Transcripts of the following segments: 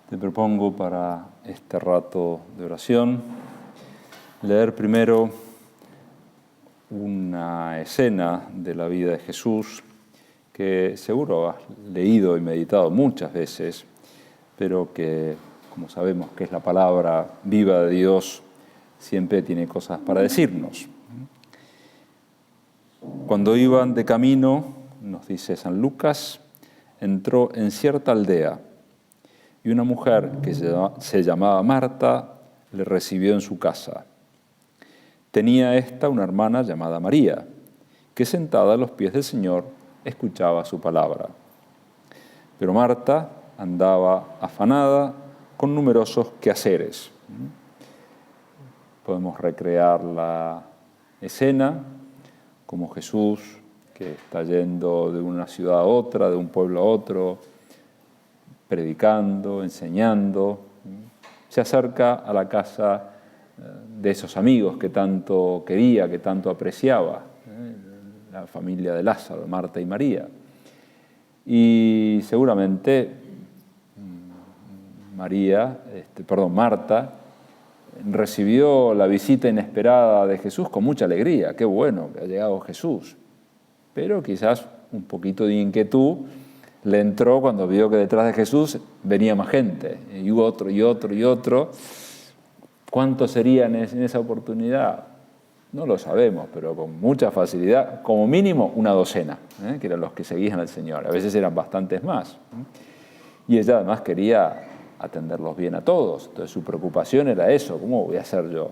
Te propongo para este rato de oración leer primero una escena de la vida de Jesús que seguro has leído y meditado muchas veces, pero que, como sabemos que es la palabra viva de Dios, siempre tiene cosas para decirnos. Cuando iban de camino, nos dice San Lucas, entró en cierta aldea y una mujer que se llamaba Marta le recibió en su casa. Tenía esta una hermana llamada María, que sentada a los pies del Señor escuchaba su palabra. Pero Marta andaba afanada con numerosos quehaceres. Podemos recrear la escena como Jesús, que está yendo de una ciudad a otra, de un pueblo a otro, predicando, enseñando, se acerca a la casa de esos amigos que tanto quería, que tanto apreciaba, la familia de Lázaro, Marta y María. Y seguramente Marta recibió la visita inesperada de Jesús con mucha alegría. Qué bueno que ha llegado Jesús. Pero quizás un poquito de inquietud le entró cuando vio que detrás de Jesús venía más gente, y otro, y otro, y otro. ¿Cuántos serían en esa oportunidad? No lo sabemos, pero con mucha facilidad, como mínimo una docena, que eran los que seguían al Señor. A veces eran bastantes más. Y ella además quería atenderlos bien a todos. Entonces su preocupación era eso, ¿cómo voy a hacer yo?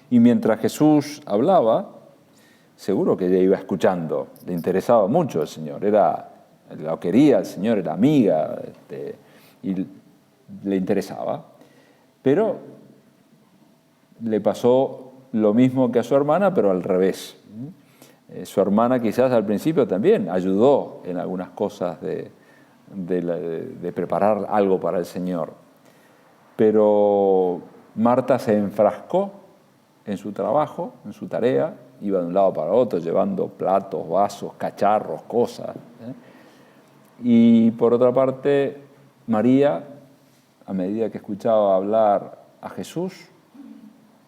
Y mientras Jesús hablaba, seguro que ella iba escuchando, le interesaba mucho el Señor, lo quería el Señor, era amiga, y le interesaba. Pero le pasó lo mismo que a su hermana, pero al revés. Su hermana quizás al principio también ayudó en algunas cosas de preparar algo para el Señor. Pero Marta se enfrascó en su trabajo, en su tarea, iba de un lado para otro llevando platos, vasos, cacharros, cosas. Y por otra parte, María, a medida que escuchaba hablar a Jesús,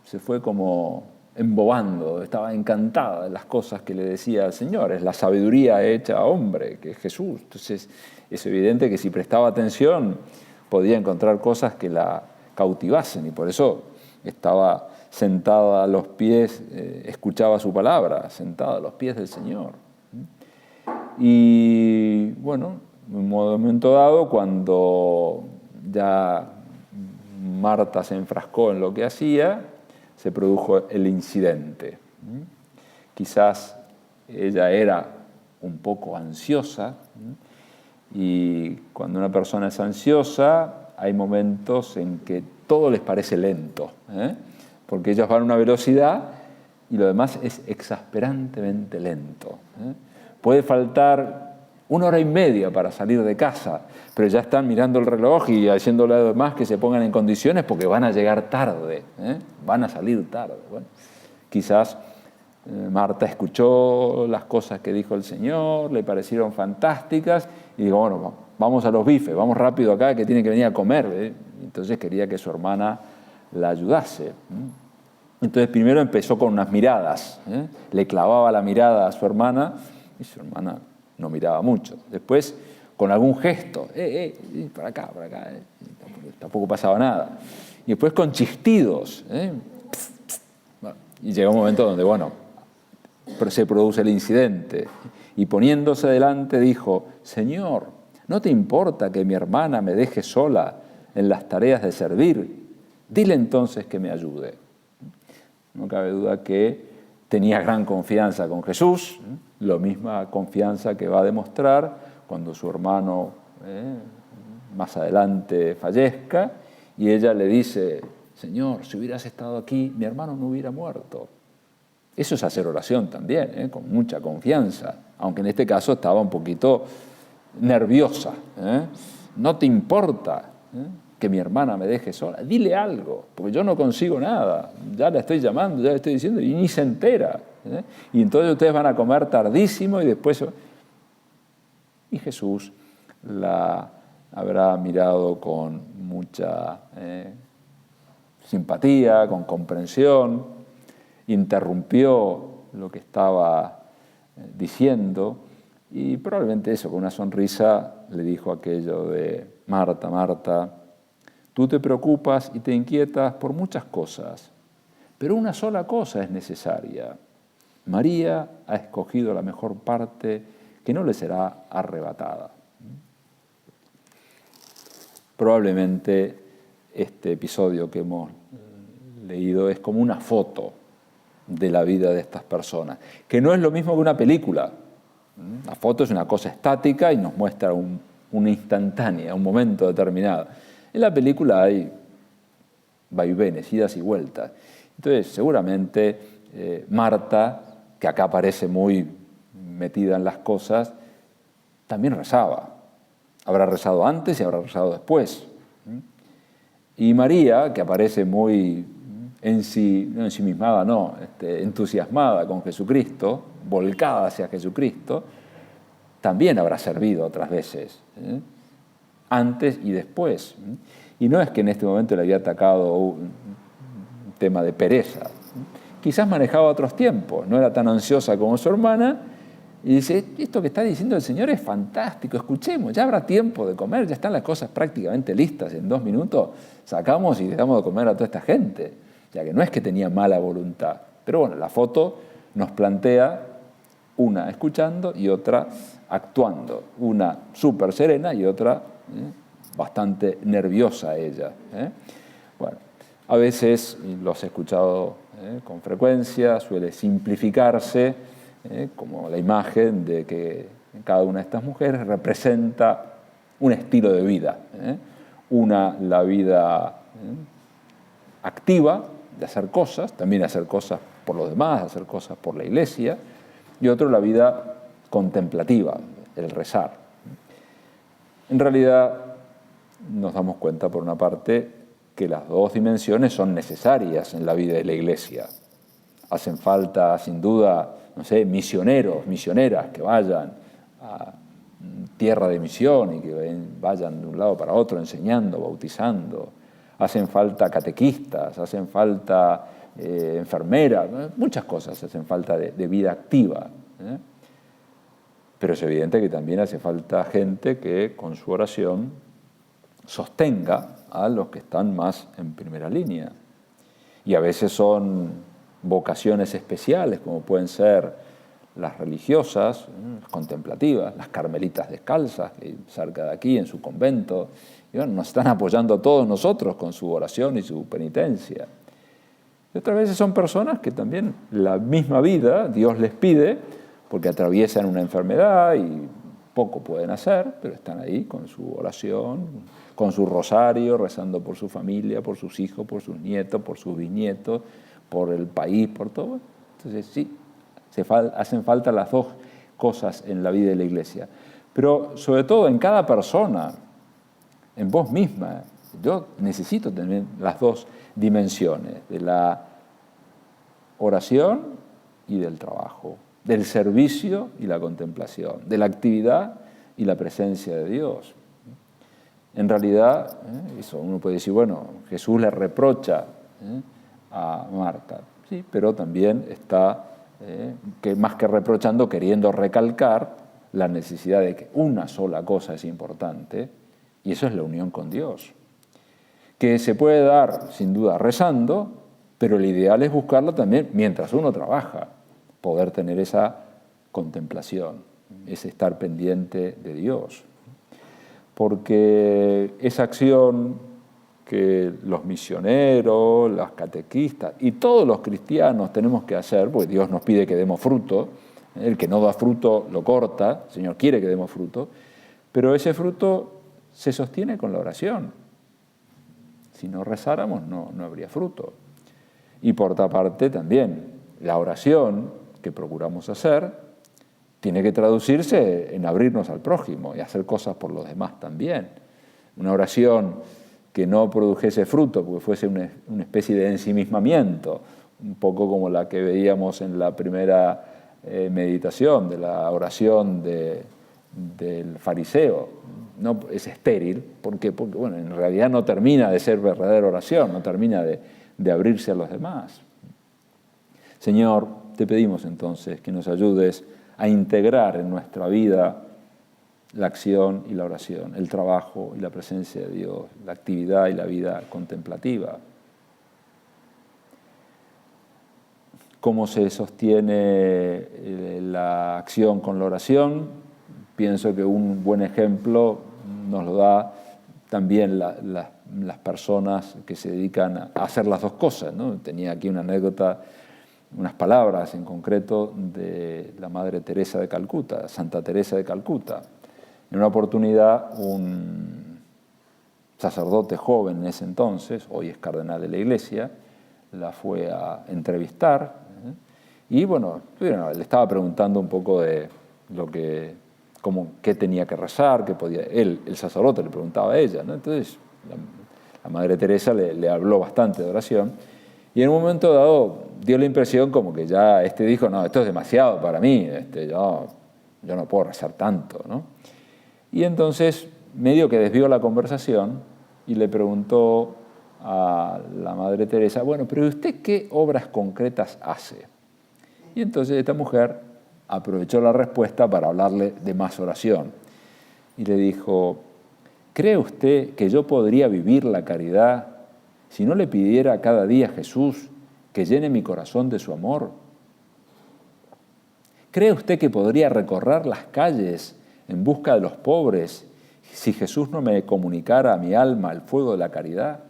se fue como embobando, estaba encantada de las cosas que le decía el Señor. Es la sabiduría hecha hombre, que es Jesús. Entonces es evidente que si prestaba atención podía encontrar cosas que la cautivasen, y por eso estaba sentada a los pies, escuchaba su palabra, sentada a los pies del Señor. Y bueno, en un momento dado, cuando ya Marta se enfrascó en lo que hacía, se produjo el incidente. Quizás ella era un poco ansiosa, y cuando una persona es ansiosa hay momentos en que todo les parece lento, porque ellos van a una velocidad y lo demás es exasperantemente lento. Puede faltar 1 hora y media para salir de casa, pero ya están mirando el reloj y haciéndole a los demás que se pongan en condiciones porque van a llegar tarde, van a salir tarde. Bueno, quizás Marta escuchó las cosas que dijo el Señor, le parecieron fantásticas y dijo, bueno, vamos a los bifes, vamos rápido acá que tiene que venir a comer. Entonces quería que su hermana la ayudase. Entonces primero empezó con unas miradas, le clavaba la mirada a su hermana y su hermana no miraba mucho. Después con algún gesto, para acá, tampoco pasaba nada. Y después con chistidos, Bueno, y llega un momento donde, se produce el incidente. Y poniéndose delante dijo, Señor, ¿no te importa que mi hermana me deje sola en las tareas de servir? Dile entonces que me ayude. No cabe duda que tenía gran confianza con Jesús, la misma confianza que va a demostrar cuando su hermano más adelante fallezca, y ella le dice, Señor, si hubieras estado aquí, mi hermano no hubiera muerto. Eso es hacer oración también, con mucha confianza, aunque en este caso estaba un poquito nerviosa. No te importa que mi hermana me deje sola, dile algo, porque yo no consigo nada, ya la estoy llamando, ya le estoy diciendo, y ni se entera. Y entonces ustedes van a comer tardísimo y después... Y Jesús la habrá mirado con mucha simpatía, con comprensión, interrumpió lo que estaba diciendo y probablemente eso, con una sonrisa, le dijo aquello de: Marta, Marta, tú te preocupas y te inquietas por muchas cosas, pero una sola cosa es necesaria. María ha escogido la mejor parte que no le será arrebatada. Probablemente este episodio que hemos leído es como una foto de la vida de estas personas, que no es lo mismo que una película. La foto es una cosa estática y nos muestra una instantánea, un momento determinado. En la película hay vaivenes, idas y vueltas. Entonces, seguramente Marta, que acá aparece muy metida en las cosas, también rezaba. Habrá rezado antes y habrá rezado después. Y María, que aparece muy no ensimismada, no, entusiasmada con Jesucristo, volcada hacia Jesucristo, también habrá servido otras veces, antes y después. Y no es que en este momento le había atacado un tema de pereza. Quizás manejaba otros tiempos, no era tan ansiosa como su hermana, y dice: esto que está diciendo el Señor es fantástico, escuchemos, ya habrá tiempo de comer, ya están las cosas prácticamente listas, en 2 minutos sacamos y le damos de comer a toda esta gente. Ya que no es que tenía mala voluntad. Pero bueno, la foto nos plantea una escuchando y otra actuando. Una súper serena y otra bastante nerviosa ella. Bueno, a veces, y los he escuchado con frecuencia, suele simplificarse como la imagen de que cada una de estas mujeres representa un estilo de vida. Una, la vida activa, de hacer cosas, también hacer cosas por los demás, hacer cosas por la iglesia, y otro, la vida contemplativa, el rezar. En realidad, nos damos cuenta, por una parte, que las dos dimensiones son necesarias en la vida de la iglesia. Hacen falta, sin duda, no sé, misioneros, misioneras que vayan a tierra de misión y que vayan de un lado para otro enseñando, bautizando. Hacen falta catequistas, hacen falta enfermeras, muchas cosas hacen falta de vida activa. Pero es evidente que también hace falta gente que con su oración sostenga a los que están más en primera línea. Y a veces son vocaciones especiales, como pueden ser las religiosas, las contemplativas, las carmelitas descalzas, que cerca de aquí, en su convento, y bueno, nos están apoyando a todos nosotros con su oración y su penitencia. Y otras veces son personas que también la misma vida Dios les pide, porque atraviesan una enfermedad y poco pueden hacer, pero están ahí con su oración, con su rosario, rezando por su familia, por sus hijos, por sus nietos, por sus bisnietos, por el país, por todo. Entonces sí, hacen falta las dos cosas en la vida de la iglesia. Pero sobre todo en cada persona, en vos misma, yo necesito también las dos dimensiones, de la oración y del trabajo, del servicio y la contemplación, de la actividad y la presencia de Dios. En realidad, eso uno puede decir, bueno, Jesús le reprocha a Marta, sí, pero también está, que más que reprochando, queriendo recalcar la necesidad de que una sola cosa es importante, y eso es la unión con Dios, que se puede dar, sin duda, rezando, pero el ideal es buscarlo también mientras uno trabaja, poder tener esa contemplación, ese estar pendiente de Dios. Porque esa acción que los misioneros, las catequistas y todos los cristianos tenemos que hacer, porque Dios nos pide que demos fruto, el que no da fruto lo corta, el Señor quiere que demos fruto, pero ese fruto se sostiene con la oración. Si no rezáramos no habría fruto. Y por otra parte también, la oración que procuramos hacer tiene que traducirse en abrirnos al prójimo y hacer cosas por los demás también. Una oración que no produjese fruto, porque fuese una especie de ensimismamiento, un poco como la que veíamos en la primera meditación de la oración de del fariseo. No, es estéril, porque bueno, en realidad no termina de ser verdadera oración, no termina de abrirse a los demás. Señor, te pedimos entonces que nos ayudes a integrar en nuestra vida la acción y la oración, el trabajo y la presencia de Dios, la actividad y la vida contemplativa. ¿Cómo se sostiene la acción con la oración? Pienso que un buen ejemplo nos lo da también las personas que se dedican a hacer las dos cosas, ¿no? Tenía aquí una anécdota, unas palabras en concreto de la Madre Teresa de Calcuta, Santa Teresa de Calcuta. En una oportunidad, un sacerdote joven en ese entonces, hoy es cardenal de la Iglesia, la fue a entrevistar, y bueno, le estaba preguntando un poco de lo que, qué tenía que rezar, qué podía. Él, el sacerdote, le preguntaba a ella, ¿no? Entonces la Madre Teresa le habló bastante de oración, y en un momento dado dio la impresión como que ya dijo, no, esto es demasiado para mí, yo no puedo rezar tanto, ¿no? Y entonces medio que desvió la conversación y le preguntó a la Madre Teresa, bueno, pero ¿usted qué obras concretas hace? Y entonces esta mujer aprovechó la respuesta para hablarle de más oración. Y le dijo, ¿cree usted que yo podría vivir la caridad si no le pidiera cada día a Jesús que llene mi corazón de su amor? ¿Cree usted que podría recorrer las calles en busca de los pobres si Jesús no me comunicara a mi alma el fuego de la caridad?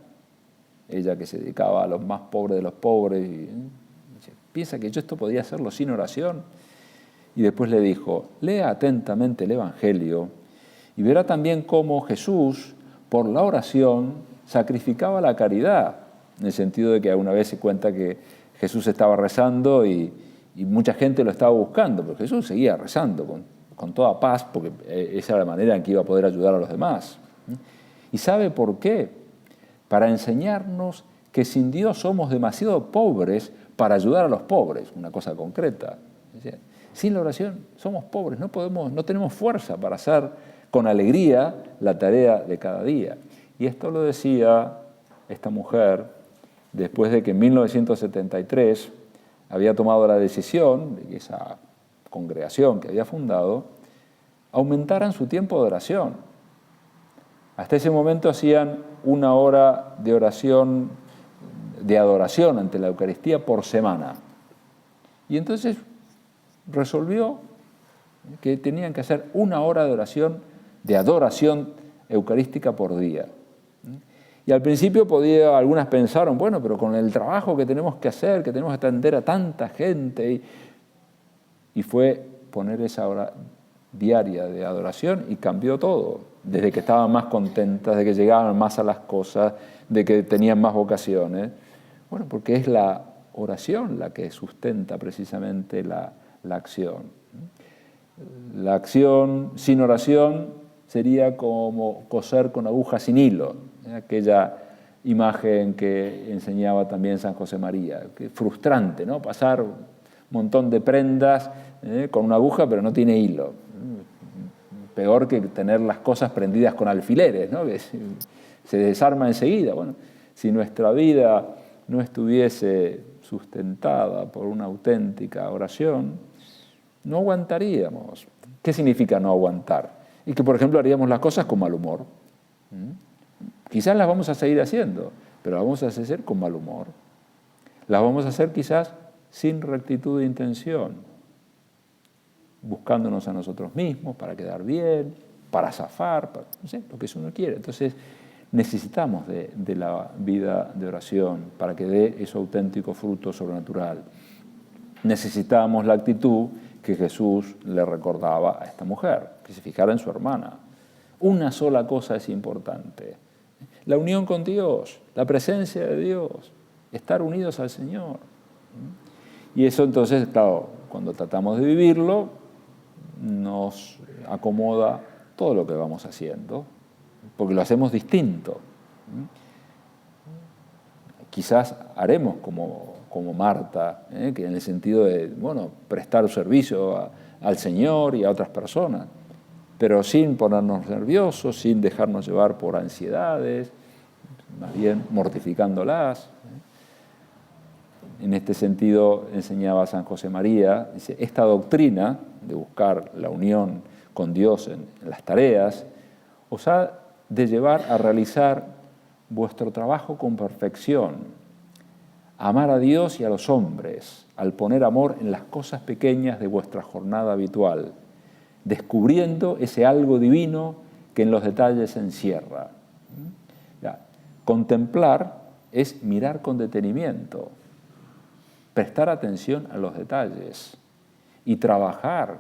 Ella, que se dedicaba a los más pobres de los pobres, piensa que yo esto podía hacerlo sin oración. Y después le dijo, lea atentamente el Evangelio y verá también cómo Jesús, por la oración, sacrificaba la caridad, en el sentido de que alguna vez se cuenta que Jesús estaba rezando y mucha gente lo estaba buscando, pero Jesús seguía rezando con toda paz, porque esa era la manera en que iba a poder ayudar a los demás. ¿Y sabe por qué? Para enseñarnos que sin Dios somos demasiado pobres para ayudar a los pobres, una cosa concreta. Sin la oración somos pobres, no tenemos fuerza para hacer con alegría la tarea de cada día. Y esto lo decía esta mujer después de que en 1973 había tomado la decisión de que esa congregación que había fundado aumentaran su tiempo de oración. Hasta ese momento hacían 1 hora de oración, de adoración ante la Eucaristía por semana. Y entonces resolvió que tenían que hacer 1 hora de oración, de adoración eucarística por día. Y al principio algunas pensaron, bueno, pero con el trabajo que tenemos que hacer, que tenemos que atender a tanta gente, y fue poner esa hora diaria de adoración y cambió todo, desde que estaban más contentas, de que llegaban más a las cosas, de que tenían más vocaciones. Bueno, porque es la oración la que sustenta precisamente la acción. La acción sin oración sería como coser con aguja sin hilo, aquella imagen que enseñaba también San José María, que es frustrante, ¿no? Pasar un montón de prendas con una aguja pero no tiene hilo. Peor que tener las cosas prendidas con alfileres, ¿no? Que se desarma enseguida. Bueno, si nuestra vida no estuviese sustentada por una auténtica oración, no aguantaríamos. ¿Qué significa no aguantar? Y que, por ejemplo, haríamos las cosas con mal humor. Quizás las vamos a seguir haciendo, pero las vamos a hacer con mal humor. Las vamos a hacer quizás sin rectitud de intención, buscándonos a nosotros mismos para quedar bien, para zafar, no sé, lo que uno quiere. Entonces, necesitamos de la vida de oración para que dé ese auténtico fruto sobrenatural. Necesitamos la actitud que Jesús le recordaba a esta mujer, que se fijara en su hermana. Una sola cosa es importante: la unión con Dios, la presencia de Dios, estar unidos al Señor. Y eso entonces, claro, cuando tratamos de vivirlo, nos acomoda todo lo que vamos haciendo, porque lo hacemos distinto. Quizás haremos como Marta, que en el sentido de, prestar servicio al Señor y a otras personas, pero sin ponernos nerviosos, sin dejarnos llevar por ansiedades, más bien mortificándolas. En este sentido enseñaba San José María, dice, esta doctrina de buscar la unión con Dios en las tareas, os ha de llevar a realizar vuestro trabajo con perfección, a amar a Dios y a los hombres, al poner amor en las cosas pequeñas de vuestra jornada habitual, descubriendo ese algo divino que en los detalles se encierra. Contemplar es mirar con detenimiento, prestar atención a los detalles y trabajar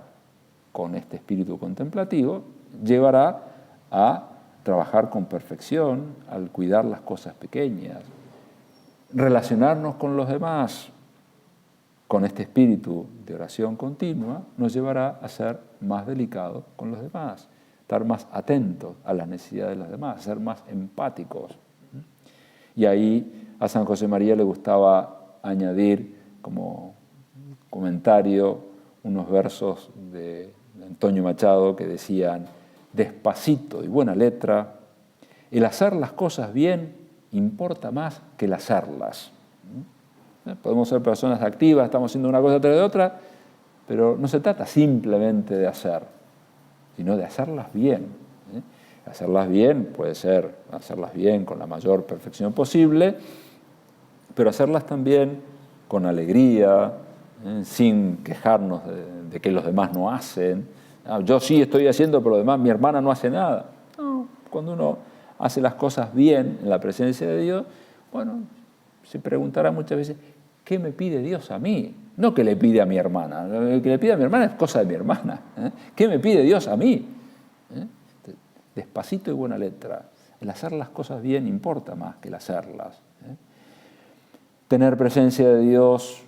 con este espíritu contemplativo llevará a trabajar con perfección, al cuidar las cosas pequeñas, relacionarnos con los demás con este espíritu de oración continua nos llevará a ser más delicados con los demás, estar más atentos a las necesidades de los demás, ser más empáticos. Y ahí a San José María le gustaba añadir como comentario unos versos de Antonio Machado que decían: despacito y buena letra, el hacer las cosas bien importa más que el hacerlas. Podemos ser personas activas, estamos haciendo una cosa tras de otra, pero no se trata simplemente de hacer, sino de hacerlas bien. Hacerlas bien puede ser hacerlas bien con la mayor perfección posible, pero hacerlas también con alegría, sin quejarnos de que los demás no hacen. Yo sí estoy haciendo, pero demás, mi hermana no hace nada. No, cuando uno hace las cosas bien en la presencia de Dios, bueno, se preguntará muchas veces, ¿qué me pide Dios a mí? No que le pide a mi hermana. Lo que le pide a mi hermana es cosa de mi hermana. ¿Qué me pide Dios a mí? Despacito y buena letra. El hacer las cosas bien importa más que el hacerlas. Tener presencia de Dios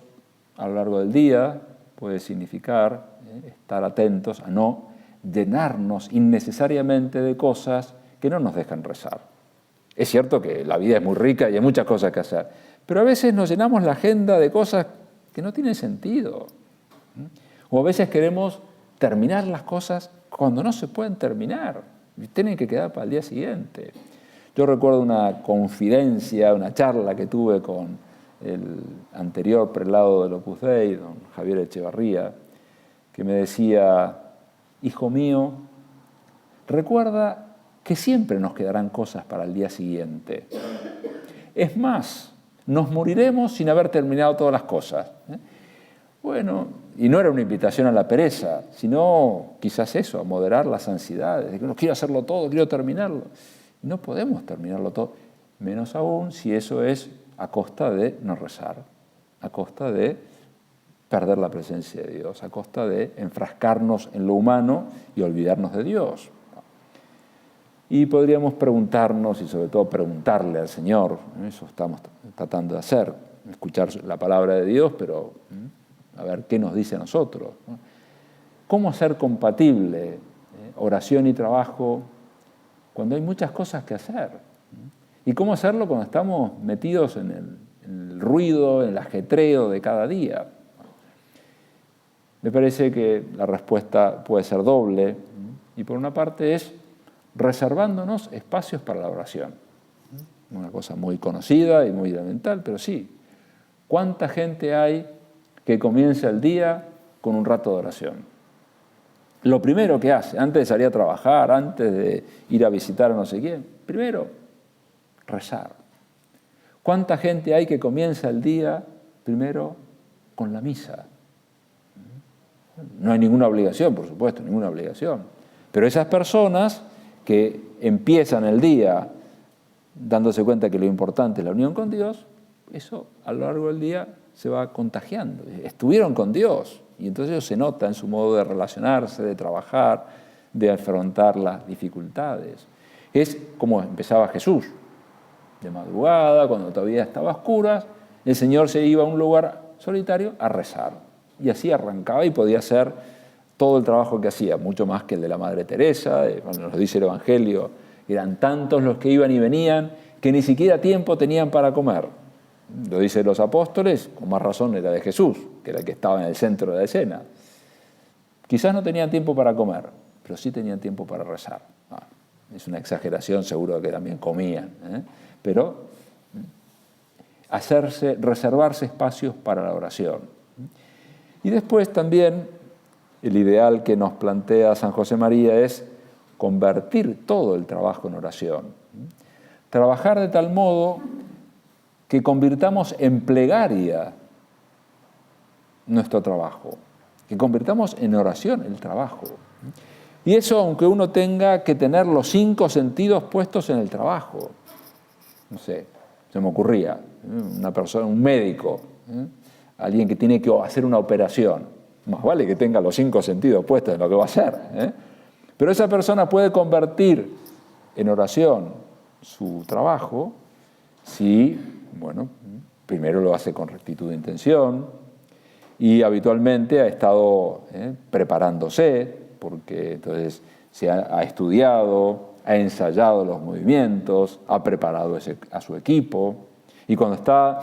a lo largo del día puede significar estar atentos a no llenarnos innecesariamente de cosas que no nos dejan rezar. Es cierto que la vida es muy rica y hay muchas cosas que hacer, pero a veces nos llenamos la agenda de cosas que no tienen sentido. O a veces queremos terminar las cosas cuando no se pueden terminar, y tienen que quedar para el día siguiente. Yo recuerdo una confidencia, una charla que tuve con el anterior prelado del Opus Dei, don Javier Echevarría, que me decía: hijo mío, recuerda que siempre nos quedarán cosas para el día siguiente. Es más, nos moriremos sin haber terminado todas las cosas. Bueno, y no era una invitación a la pereza, sino quizás eso, a moderar las ansiedades, de que no quiero hacerlo todo, quiero terminarlo. No podemos terminarlo todo, menos aún si eso es a costa de no rezar, a costa de perder la presencia de Dios, a costa de enfrascarnos en lo humano y olvidarnos de Dios. Y podríamos preguntarnos, y sobre todo preguntarle al Señor, eso estamos tratando de hacer, escuchar la palabra de Dios, pero a ver qué nos dice a nosotros. ¿Cómo hacer compatible oración y trabajo cuando hay muchas cosas que hacer? ¿Y cómo hacerlo cuando estamos metidos en el ruido, en el ajetreo de cada día? Me parece que la respuesta puede ser doble, y por una parte es reservándonos espacios para la oración. Una cosa muy conocida y muy elemental, pero sí. ¿Cuánta gente hay que comienza el día con un rato de oración? Lo primero que hace, antes de salir a trabajar, antes de ir a visitar a no sé quién, primero, rezar. ¿Cuánta gente hay que comienza el día primero con la misa? No hay ninguna obligación, por supuesto, ninguna obligación. Pero esas personas que empiezan el día dándose cuenta que lo importante es la unión con Dios, eso a lo largo del día se va contagiando. Estuvieron con Dios y entonces eso se nota en su modo de relacionarse, de trabajar, de afrontar las dificultades. Es como empezaba Jesús. De madrugada, cuando todavía estaba a oscuras, el Señor se iba a un lugar solitario a rezar. Y así arrancaba y podía hacer todo el trabajo que hacía, mucho más que el de la Madre Teresa. Cuando nos dice el Evangelio, eran tantos los que iban y venían que ni siquiera tiempo tenían para comer. Lo dicen los apóstoles, con más razón era de Jesús, que era el que estaba en el centro de la escena. Quizás no tenían tiempo para comer, pero sí tenían tiempo para rezar. Es una exageración, seguro que también comían, pero reservarse espacios para la oración. Y después también el ideal que nos plantea San José María es convertir todo el trabajo en oración. Trabajar de tal modo que convirtamos en plegaria nuestro trabajo, que convirtamos en oración el trabajo. Y eso aunque uno tenga que tener los 5 sentidos puestos en el trabajo. No sé, se me ocurría, una persona, un médico, alguien que tiene que hacer una operación, más vale que tenga los 5 sentidos puestos en lo que va a hacer. Pero esa persona puede convertir en oración su trabajo si, bueno, primero lo hace con rectitud de intención y habitualmente ha estado preparándose, porque entonces se ha estudiado, ha ensayado los movimientos, ha preparado a su equipo y cuando está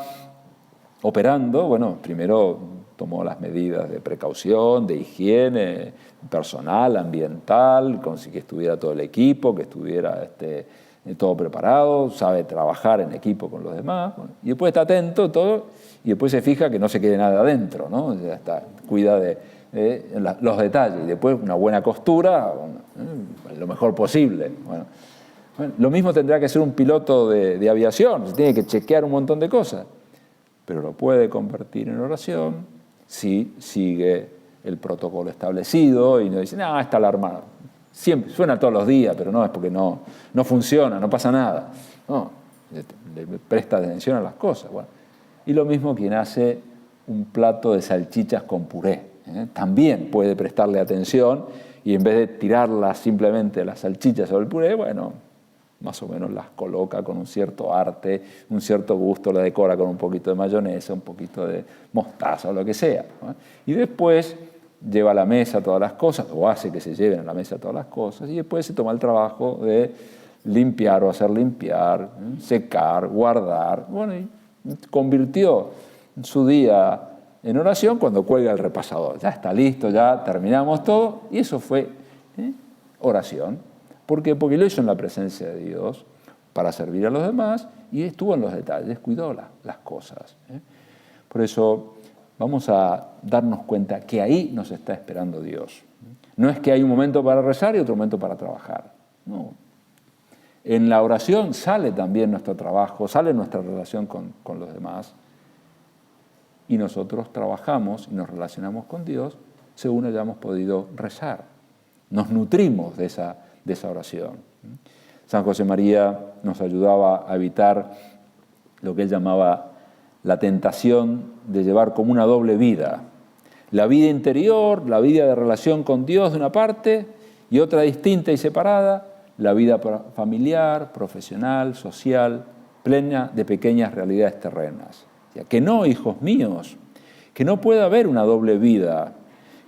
operando, bueno, primero tomó las medidas de precaución, de higiene personal, ambiental, consiguió que estuviera todo el equipo, que estuviera todo preparado, sabe trabajar en equipo con los demás, bueno, y después está atento todo, y después se fija que no se quede nada adentro, ¿no? Ya está, cuida de los detalles, y después una buena costura, lo mejor posible. Bueno, lo mismo tendrá que ser un piloto de aviación, se tiene que chequear un montón de cosas, pero lo puede convertir en oración si sigue el protocolo establecido y no dice, no, está alarmado. Siempre, suena todos los días, pero no es porque no funciona, no pasa nada. No, le presta atención a las cosas. Bueno, y lo mismo quien hace un plato de salchichas con puré. También puede prestarle atención y en vez de tirarlas simplemente las salchichas sobre el puré, bueno, más o menos las coloca con un cierto arte, un cierto gusto, la decora con un poquito de mayonesa, un poquito de mostaza o lo que sea, ¿no? Y después lleva a la mesa todas las cosas, o hace que se lleven a la mesa todas las cosas, y después se toma el trabajo de limpiar o hacer limpiar, secar, guardar. Bueno, y convirtió su día en oración cuando cuelga el repasador. Ya está listo, ya terminamos todo, y eso fue oración. ¿Por qué? Porque lo hizo en la presencia de Dios para servir a los demás y estuvo en los detalles, cuidó las cosas. Por eso vamos a darnos cuenta que ahí nos está esperando Dios. No es que hay un momento para rezar y otro momento para trabajar. No. En la oración sale también nuestro trabajo, sale nuestra relación con los demás y nosotros trabajamos y nos relacionamos con Dios según hayamos podido rezar. Nos nutrimos de esa oración. San José María nos ayudaba a evitar lo que él llamaba la tentación de llevar como una doble vida. La vida interior, la vida de relación con Dios de una parte y otra distinta y separada, la vida familiar, profesional, social, plena de pequeñas realidades terrenas. O sea, que no, hijos míos, que no puede haber una doble vida,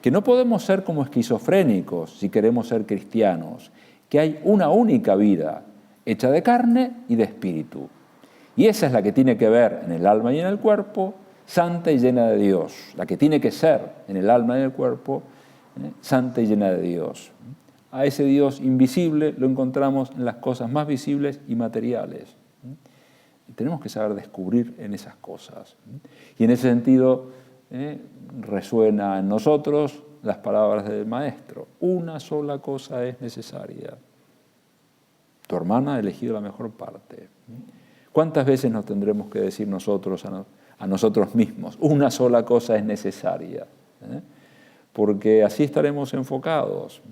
que no podemos ser como esquizofrénicos si queremos ser cristianos, que hay una única vida, hecha de carne y de espíritu. Y esa es la que tiene que ver en el alma y en el cuerpo, santa y llena de Dios. La que tiene que ser en el alma y en el cuerpo, santa y llena de Dios. A ese Dios invisible lo encontramos en las cosas más visibles y materiales. Y tenemos que saber descubrir en esas cosas. Y en ese sentido resuena en nosotros las palabras del Maestro. Una sola cosa es necesaria. Tu hermana ha elegido la mejor parte. ¿Cuántas veces nos tendremos que decir nosotros a nosotros mismos? Una sola cosa es necesaria. Porque así estaremos enfocados.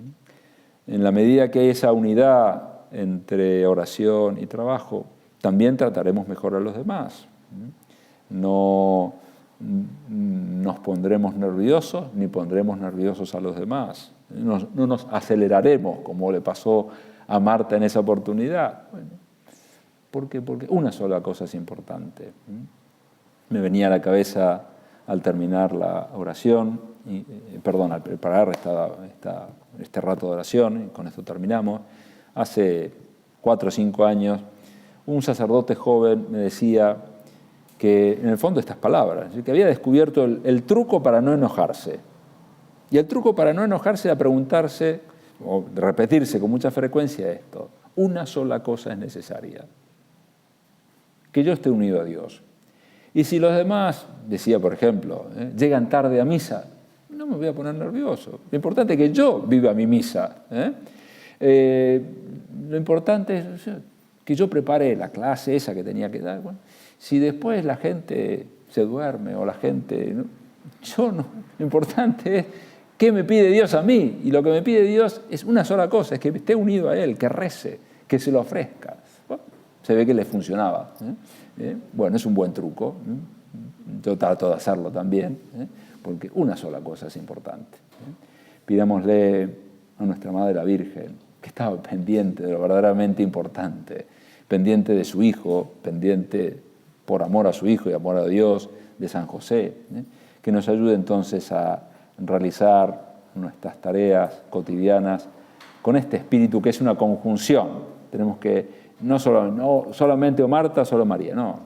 En la medida que hay esa unidad entre oración y trabajo, también trataremos mejor a los demás. No nos pondremos nerviosos ni pondremos nerviosos a los demás. No nos aceleraremos como le pasó a Marta en esa oportunidad. Bueno, ¿por qué? Porque una sola cosa es importante. Me venía a la cabeza al terminar la oración, al preparar este rato de oración, y con esto terminamos, hace 4 o 5 años, un sacerdote joven me decía que, en el fondo, estas palabras, que había descubierto el truco para no enojarse. Y el truco para no enojarse era preguntarse, o repetirse con mucha frecuencia esto: una sola cosa es necesaria, que yo esté unido a Dios. Y si los demás, decía por ejemplo, llegan tarde a misa, no me voy a poner nervioso. Lo importante es que yo viva mi misa. Lo importante es que yo prepare la clase esa que tenía que dar. Bueno, si después la gente se duerme o la gente... Yo no. Lo importante es qué me pide Dios a mí. Y lo que me pide Dios es una sola cosa, es que esté unido a Él, que rece, que se lo ofrezca. Bueno, se ve que le funcionaba. Bueno, es un buen truco. Yo trato de hacerlo también, porque una sola cosa es importante. Pidámosle a nuestra Madre la Virgen, que estaba pendiente de lo verdaderamente importante, pendiente de su Hijo, pendiente por amor a su Hijo y amor a Dios, de San José, que nos ayude entonces a realizar nuestras tareas cotidianas con este espíritu que es una conjunción. Tenemos que, no solamente o Marta, solo María, no.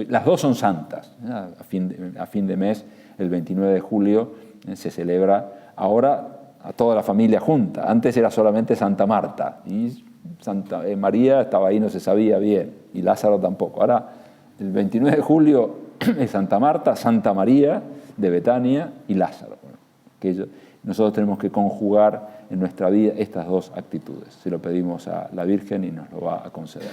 Las dos son santas. A fin de mes, el 29 de julio, se celebra ahora a toda la familia junta. Antes era solamente Santa Marta y Santa María estaba ahí, no se sabía bien, y Lázaro tampoco. Ahora, el 29 de julio es Santa Marta, Santa María de Betania y Lázaro. Bueno, nosotros tenemos que conjugar en nuestra vida estas dos actitudes. Se lo pedimos a la Virgen y nos lo va a conceder.